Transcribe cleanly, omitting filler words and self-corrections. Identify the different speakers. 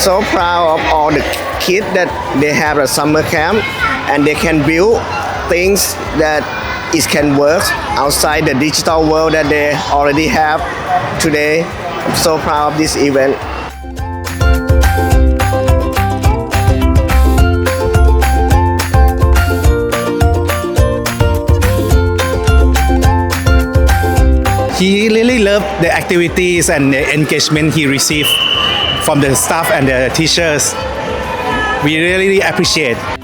Speaker 1: so proud of all the kids that they have a summer camp and they can build things that it can work outside the digital world that they already have today. I'm so proud of this event.
Speaker 2: He really loved the activities and the engagement he received from the staff and the teachers. We really appreciate.